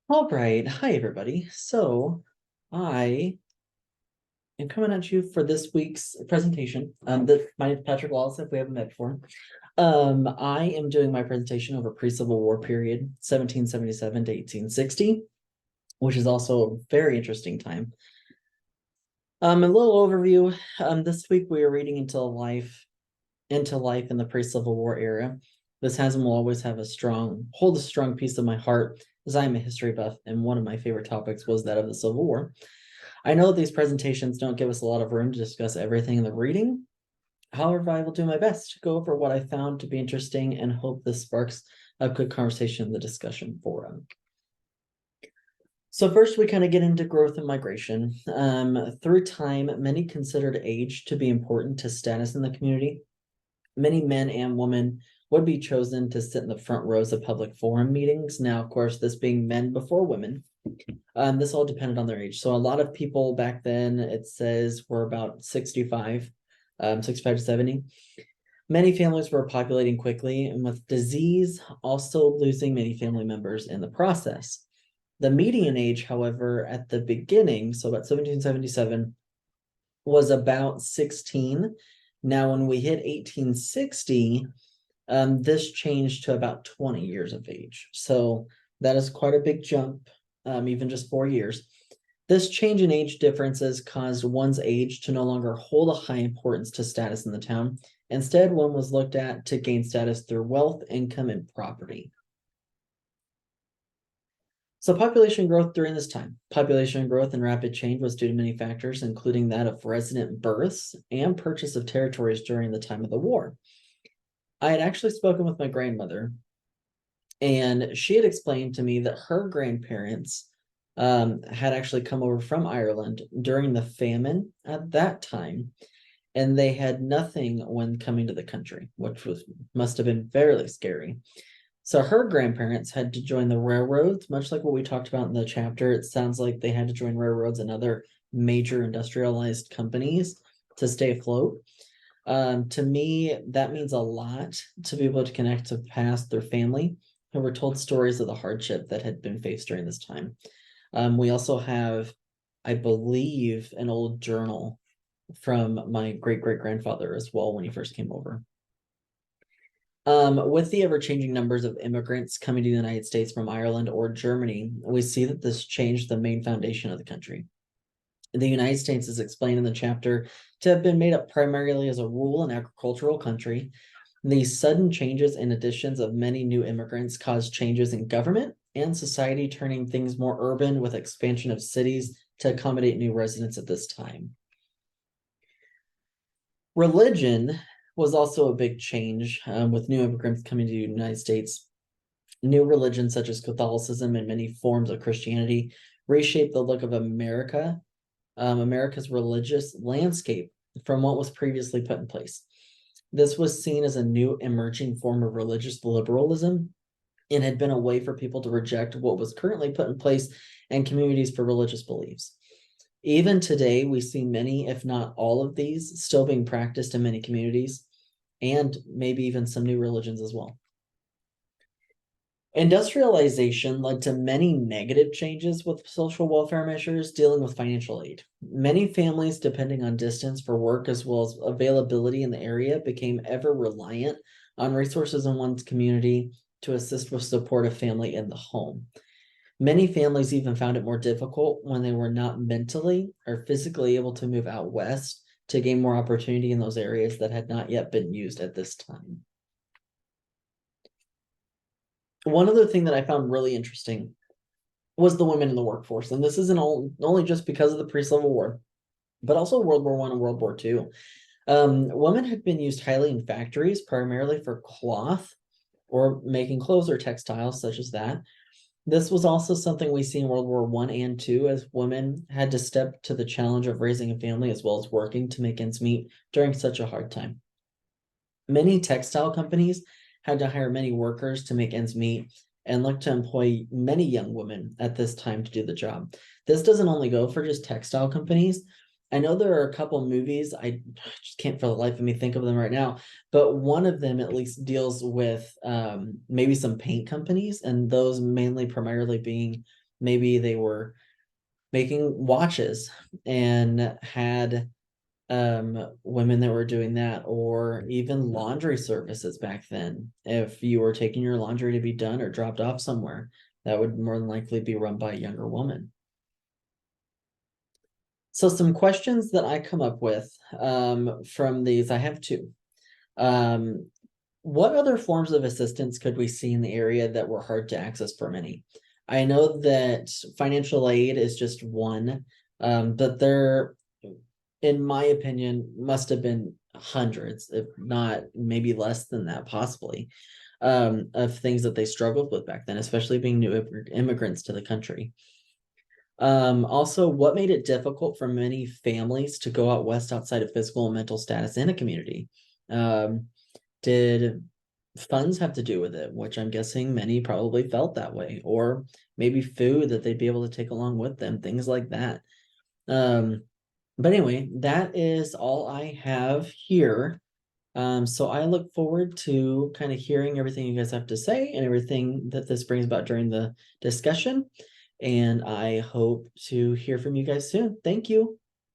All right. Hi, everybody. So I am coming at you for this week's presentation. My name is Patrick Wallace, if we haven't met before. I am doing my presentation over pre-Civil War period, 1777 to 1860, which is also a very interesting time. A little overview. This week we are reading into life in the pre-Civil War era. This has and will always hold a strong piece of my heart, as I am a history buff, and one of my favorite topics was that of the Civil War. I know these presentations don't give us a lot of room to discuss everything in the reading. However, I will do my best to go over what I found to be interesting and hope this sparks a good conversation in the discussion forum. So first, we kind of get into growth and migration. Through time, many considered age to be important to status in the community. Many men and women would be chosen to sit in the front rows of public forum meetings. Now, of course, this being men before women. This all depended on their age. So a lot of people back then, it says, were about 65, 65 to 70. Many families were populating quickly, and with disease, also losing many family members in the process. The median age, however, at the beginning, so about 1777, was about 16. Now, when we hit 1860, this changed to about 20 years of age. So that is quite a big jump, even just 4 years. This change in age differences caused one's age to no longer hold a high importance to status in the town. Instead, one was looked at to gain status through wealth, income, and property. So population growth during this time. Population growth and rapid change was due to many factors, including that of resident births and purchase of territories during the time of the war. I had actually spoken with my grandmother, and she had explained to me that her grandparents had actually come over from Ireland during the famine at that time, and they had nothing when coming to the country, which must have been fairly scary. So her grandparents had to join the railroads, much like what we talked about in the chapter. It sounds like they had to join railroads and other major industrialized companies to stay afloat. To me, that means a lot to be able to connect to past their family who were told stories of the hardship that had been faced during this time. We also have, I believe, an old journal from my great-great-grandfather as well when he first came over. With the ever-changing numbers of immigrants coming to the United States from Ireland or Germany, we see that this changed the main foundation of the country. The United States is explained in the chapter to have been made up primarily as a rural and agricultural country. These sudden changes and additions of many new immigrants caused changes in government and society, turning things more urban with expansion of cities to accommodate new residents at this time. Religion was also a big change with new immigrants coming to the United States. New religions such as Catholicism and many forms of Christianity reshaped the look of America's religious landscape from what was previously put in place. This was seen as a new emerging form of religious liberalism and had been a way for people to reject what was currently put in place in communities for religious beliefs. Even today, we see many, if not all of these, still being practiced in many communities, and maybe even some new religions as well. Industrialization led to many negative changes with social welfare measures dealing with financial aid. Many families, depending on distance for work as well as availability in the area, became ever reliant on resources in one's community to assist with support of family in the home. Many families even found it more difficult when they were not mentally or physically able to move out west to gain more opportunity in those areas that had not yet been used at this time. One other thing that I found really interesting was the women in the workforce. And this isn't only just because of the pre-Civil War, but also World War I and World War II. Women had been used highly in factories, primarily for cloth or making clothes or textiles such as that. This was also something we see in World War I and II, as women had to step to the challenge of raising a family as well as working to make ends meet during such a hard time. Many textile companies had to hire many workers to make ends meet and look to employ many young women at this time to do the job. This doesn't only go for just textile companies. I know there are a couple movies, I just can't for the life of me think of them right now, but one of them at least deals with maybe some paint companies, and those mainly primarily being maybe they were making watches and had women that were doing that, or even laundry services back then. If you were taking your laundry to be done or dropped off somewhere, that would more than likely be run by a younger woman. So some questions that I come up with from these, I have two. What other forms of assistance could we see in the area that were hard to access for many? I know that financial aid is just one, but there, in my opinion, must have been hundreds, if not maybe less than that, possibly, of things that they struggled with back then, especially being new immigrants to the country. Also, what made it difficult for many families to go out west outside of physical and mental status in a community? Did funds have to do with it, which I'm guessing many probably felt that way, or maybe food that they'd be able to take along with them, things like that. But anyway, that is all I have here. So I look forward to kind of hearing everything you guys have to say and everything that this brings about during the discussion. And I hope to hear from you guys soon. Thank you.